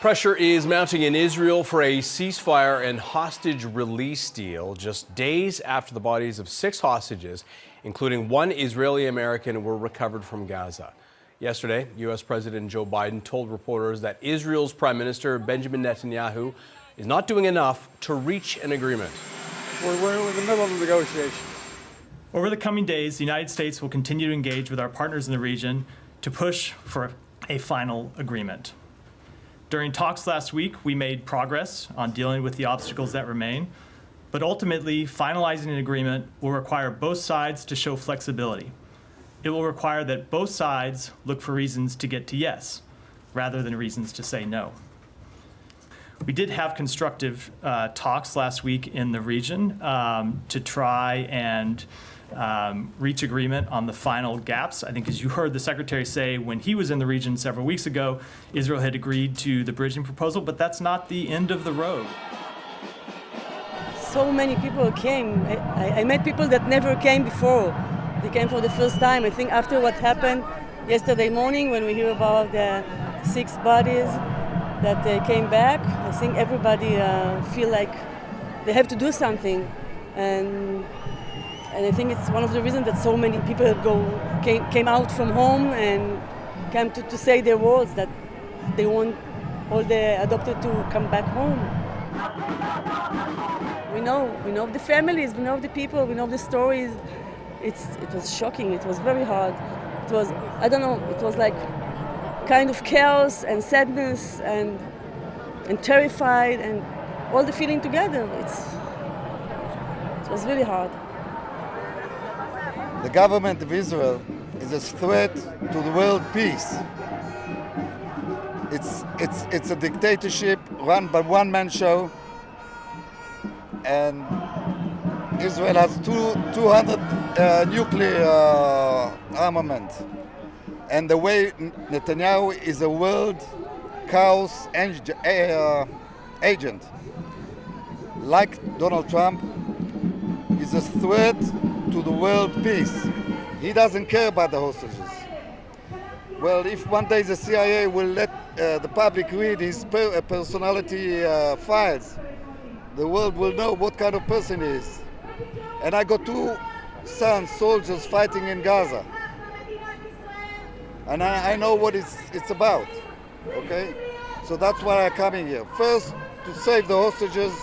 Pressure is mounting in Israel for a ceasefire and hostage release deal just days after the bodies of 6 hostages, including 1 Israeli American, were recovered from Gaza. Yesterday, U.S. President Joe Biden told reporters that Israel's Prime Minister Benjamin Netanyahu is not doing enough to reach an agreement. We're in the middle of the negotiations. Over the coming days, the United States will continue to engage with our partners in the region to push for a final agreement. During talks last week, we made progress on dealing with the obstacles that remain, but ultimately, finalizing an agreement will require both sides to show flexibility. It will require that both sides look for reasons to get to yes, rather than reasons to say no. We did have constructive talks last week in the region to try and reach agreement on the final gaps. I think, as you heard the Secretary say when he was in the region several weeks ago, Israel had agreed to the bridging proposal, but that's not the end of the road. So many people came. I met people that never came before. They came for the first time. I think after what happened yesterday morning when we hear about the 6 bodies that came back, I think everybody feel like they have to do something. And I think it's one of the reasons that so many people came out from home and came to say their words that they want all the adopted to come back home. We know the families, we know the people, we know the stories. It was shocking, it was very hard. It was, I don't know, it was like kind of chaos and sadness and terrified and all the feeling together. It was really hard. The government of Israel is a threat to the world peace. It's a dictatorship run by one-man show, and Israel has 200 nuclear armament. And the way Netanyahu is a world chaos agent, like Donald Trump, is a threat to the world peace. He doesn't care about the hostages. Well, if one day the CIA will let the public read his personality files, the world will know what kind of person he is. And I got 2 sons, soldiers fighting in Gaza. And I know what it's about, okay? So that's why I'm coming here. First, to save the hostages,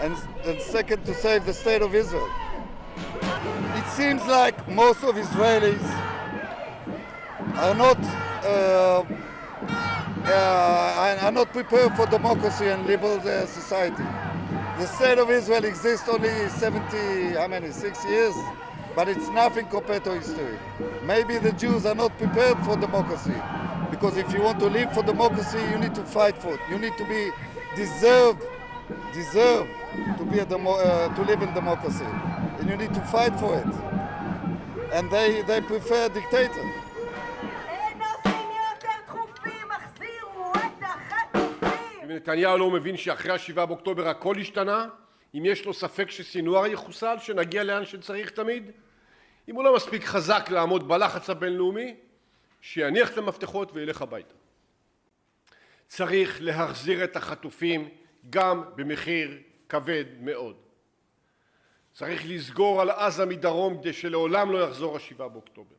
and second, to save the state of Israel. It seems like most of Israelis are not prepared for democracy and liberal society. The state of Israel exists only 6 years, but it's nothing compared to history. Maybe the Jews are not prepared for democracy, because if you want to live for democracy, you need to fight for it. You need to be deserve to live in democracy, and you need to fight for it. And they prefer a dictator. נתניהו לא מבין שאחרי 7 באוקטובר הכל השתנה? אם יש לו ספק שסינואר יחוסל, שנגיע לאן שצריך תמיד? אם הוא לא מספיק חזק לעמוד בלחץ הבינלאומי, שיניח את המפתחות וילך הביתה. צריך להחזיר את החטופים גם במחיר כבד מאוד. צריך לסגור על עזה מדרום כדי שלעולם לא יחזור 7 באוקטובר.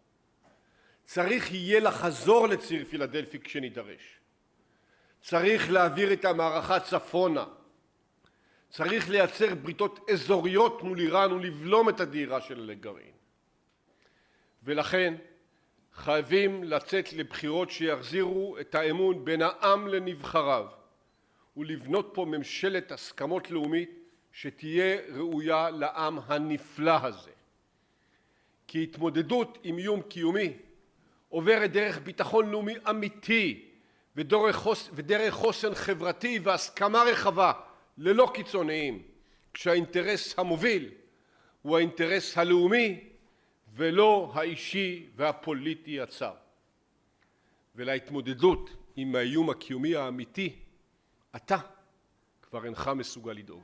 צריך יהיה לחזור לציר פילדלפי כשנידרש. צריך להעביר את המערכה צפונה. צריך לייצר בריתות אזוריות מול איראן ולבלום את הדהירה שלה לגרעין. ולכן חייבים לצאת לבחירות שיחזירו את האמון בין העם לנבחריו, ולבנות פה ממשלת הסכמות לאומית שתהיה ראויה לעם הנפלא הזה. כי התמודדות עם איום קיומי עוברת דרך ביטחון לאומי אמיתי, ודרך חוסן חברתי והסכמה רחבה ללא קיצוניים, כשהאינטרס המוביל הוא האינטרס הלאומי ולא האישי והפוליטי הצר. ולהתמודדות עם האיום הקיומי האמיתי, אתה כבר אינך מסוגל לדאוג.